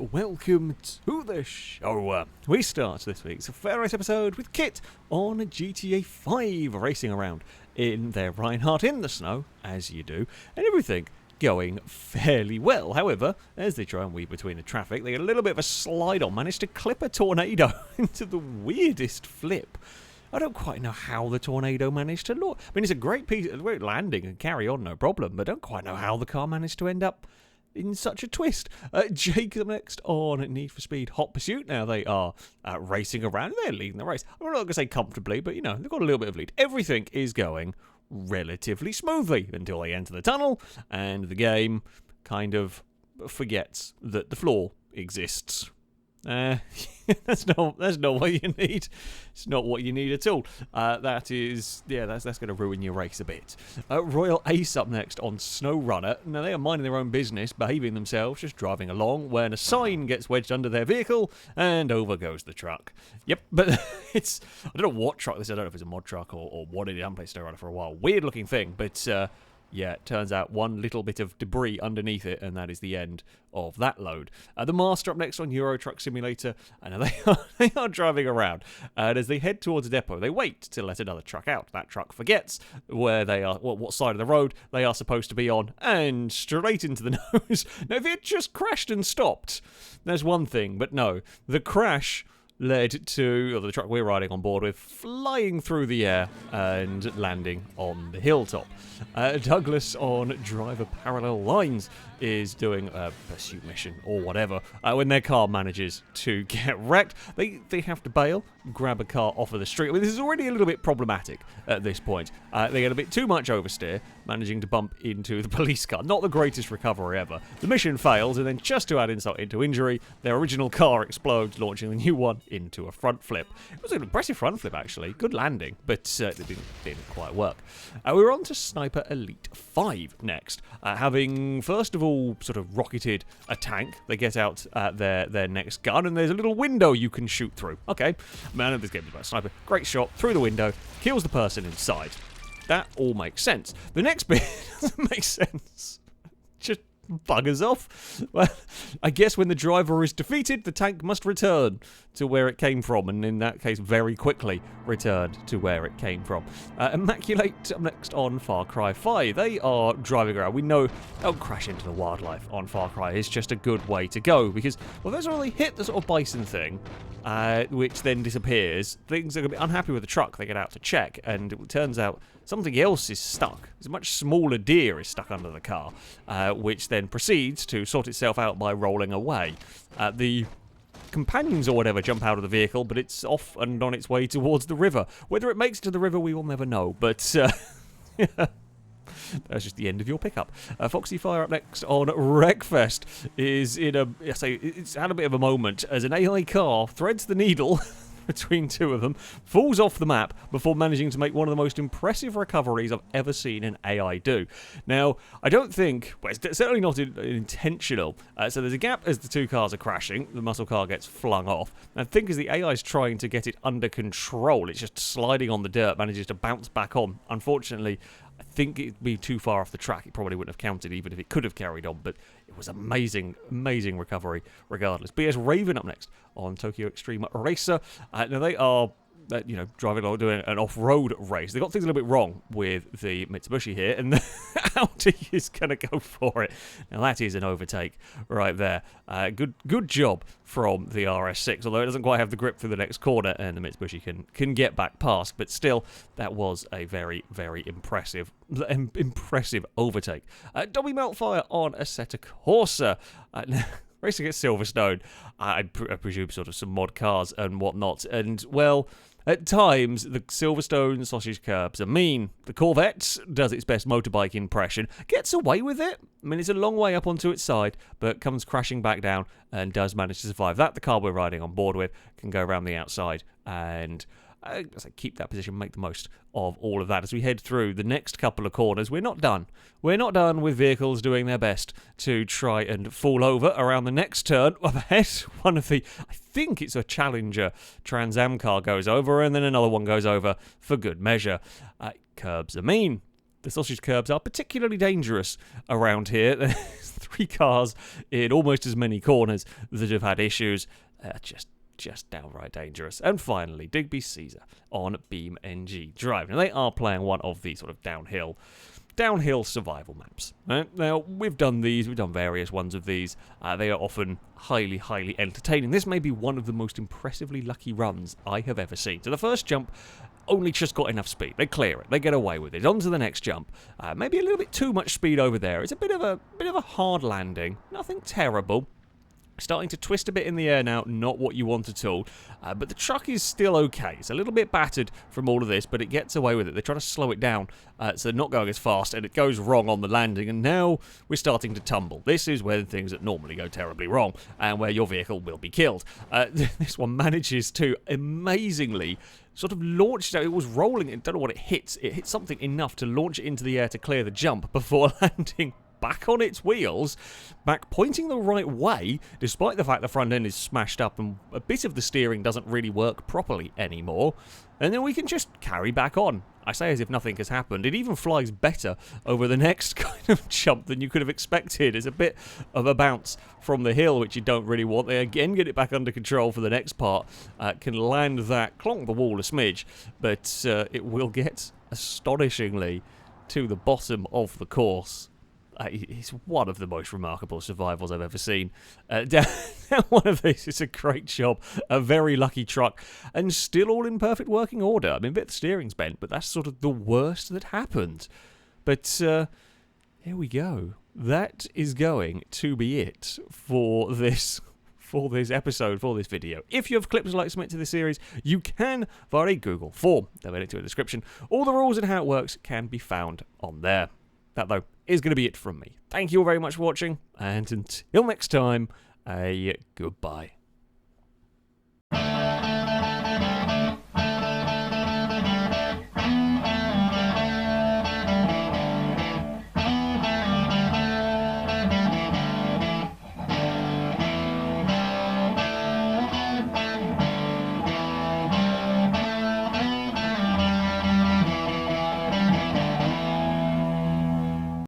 welcome to the show. We start this week's FailRace episode with Kit on GTA 5 racing around in their Reinhardt in the snow, as you do, and everything going fairly well. However, as they try and weave between the traffic, they get a little bit of a slide on, manage to clip a tornado into the weirdest flip. I don't quite know how the tornado managed to look. I mean, it's a great piece, a great landing and carry on, no problem, but I don't quite know how the car managed to end up in such a twist. Jake up next on Need for Speed Hot Pursuit. Now they are racing around. They're leading the race. I'm not going to say comfortably, but, you know, they've got a little bit of lead. Everything is going relatively smoothly until they enter the tunnel, and the game kind of forgets that the floor exists. That's not what you need. It's not what you need at all. That's going to ruin your race a bit. Royal Ace up next on Snow Runner. Now they are minding their own business, behaving themselves, just driving along, when a sign gets wedged under their vehicle, and over goes the truck. Yep, but I don't know what truck this is. I don't know if it's a mod truck or what it is. I haven't played Snow Runner for a while. Weird looking thing, but yeah, it turns out one little bit of debris underneath it, and that is the end of that load. The Master up next on Euro Truck Simulator, and they are driving around. And as they head towards the depot, they wait to let another truck out. That truck forgets where they are, what side of the road they are supposed to be on, and straight into the nose. Now, if it just crashed and stopped, there's one thing, but no, the crash led to the truck we're riding on board with flying through the air and landing on the hilltop. Douglas on Driver Parallel Lines is doing a pursuit mission or whatever. When their car manages to get wrecked, they have to bail, grab a car off of the street. I mean, this is already a little bit problematic at this point. They get a bit too much oversteer, managing to bump into the police car. Not the greatest recovery ever. The mission fails, and then just to add insult into injury, their original car explodes, launching the new one into a front flip. It was an impressive front flip, actually. Good landing, but it didn't quite work. We're on to Sniper Elite 5 next. Having, first of all, sort of rocketed a tank. They get out their next gun, and there's a little window you can shoot through. Okay, man, I know this game is about a sniper. Great shot through the window, kills the person inside. That all makes sense. The next bit doesn't make sense. Just buggers off. Well, I guess when the driver is defeated, the tank must return to where it came from, and in that case, very quickly returned to where it came from. Immaculate up next on Far Cry 5. They are driving around. We know don't crash into the wildlife on Far Cry. It's just a good way to go, because, well, those when they hit the sort of bison thing, which then disappears, things are going to be unhappy with the truck. They get out to check, and it turns out something else is stuck. It's a much smaller deer is stuck under the car, which then proceeds to sort itself out by rolling away. The companions or whatever jump out of the vehicle, but it's off and on its way towards the river. Whether it makes it to the river, we will never know, but yeah. That's just the end of your pickup. Foxy Fire up next on Recfest is it's had a bit of a moment as an AI car threads the needle between two of them, falls off the map before managing to make one of the most impressive recoveries I've ever seen an AI do. Now, I don't think, well, it's certainly not intentional, so there's a gap as the two cars are crashing, the muscle car gets flung off, and I think as the AI is trying to get it under control, it's just sliding on the dirt, manages to bounce back on. Unfortunately, I think it'd be too far off the track. It probably wouldn't have counted even if it could have carried on, but it was amazing, amazing recovery regardless. BS Raven up next on Tokyo Extreme Racer. Now they are driving along, doing an off-road race. They got things a little bit wrong with the Mitsubishi here, and the Audi is going to go for it. Now that is an overtake right there. Good job from the RS6, although it doesn't quite have the grip through the next corner, and the Mitsubishi can get back past. But still, that was a very, very impressive overtake. Dobby Meltfire on Assetto Corsa. Racing at Silverstone, I presume sort of some mod cars and whatnot, and, well, at times, the Silverstone sausage curbs are mean. The Corvette does its best motorbike impression, gets away with it. I mean, it's a long way up onto its side, but comes crashing back down and does manage to survive. That, the car we're riding on board with, can go around the outside and keep that position, make the most of all of that. As we head through the next couple of corners, we're not done. We're not done with vehicles doing their best to try and fall over around the next turn. Up ahead, one of the, I think it's a Challenger Trans Am car goes over, and then another one goes over for good measure. Curbs are mean. The sausage curbs are particularly dangerous around here. There's 3 cars in almost as many corners that have had issues. Just downright dangerous. And finally, Digby Caesar on Beam NG Drive. Now, they are playing one of the sort of downhill survival maps. Right? Now, we've done various ones of these. They are often highly, highly entertaining. This may be one of the most impressively lucky runs I have ever seen. So the first jump only just got enough speed. They clear it. They get away with it. On to the next jump. Maybe a little bit too much speed over there. It's a bit of a hard landing. Nothing terrible. Starting to twist a bit in the air now, not what you want at all. But the truck is still okay. It's a little bit battered from all of this, but it gets away with it. They try to slow it down, so they're not going as fast, and it goes wrong on the landing, and now we're starting to tumble. This is where things that normally go terribly wrong, and where your vehicle will be killed. This one manages to amazingly sort of launch it. It was rolling, I don't know what it hits. It hit something enough to launch it into the air to clear the jump before landing back on its wheels, back pointing the right way, despite the fact the front end is smashed up and a bit of the steering doesn't really work properly anymore. And then we can just carry back on. I say as if nothing has happened. It even flies better over the next kind of jump than you could have expected. It's a bit of a bounce from the hill, which you don't really want. They again get it back under control for the next part. Can land that, clonk the wall a smidge, but it will get astonishingly to the bottom of the course. It's one of the most remarkable survivals I've ever seen. Down one of these is a great job. A very lucky truck. And still all in perfect working order. I mean, a bit of the steering's bent, but that's sort of the worst that happened. But here we go. That is going to be it for this episode, for this video. If you have clips you'd like to submit to this series, you can via a Google form. They'll link to it in the description. All the rules and how it works can be found on there. That, though, is going to be it from me. Thank you all very much for watching, and until next time, a goodbye.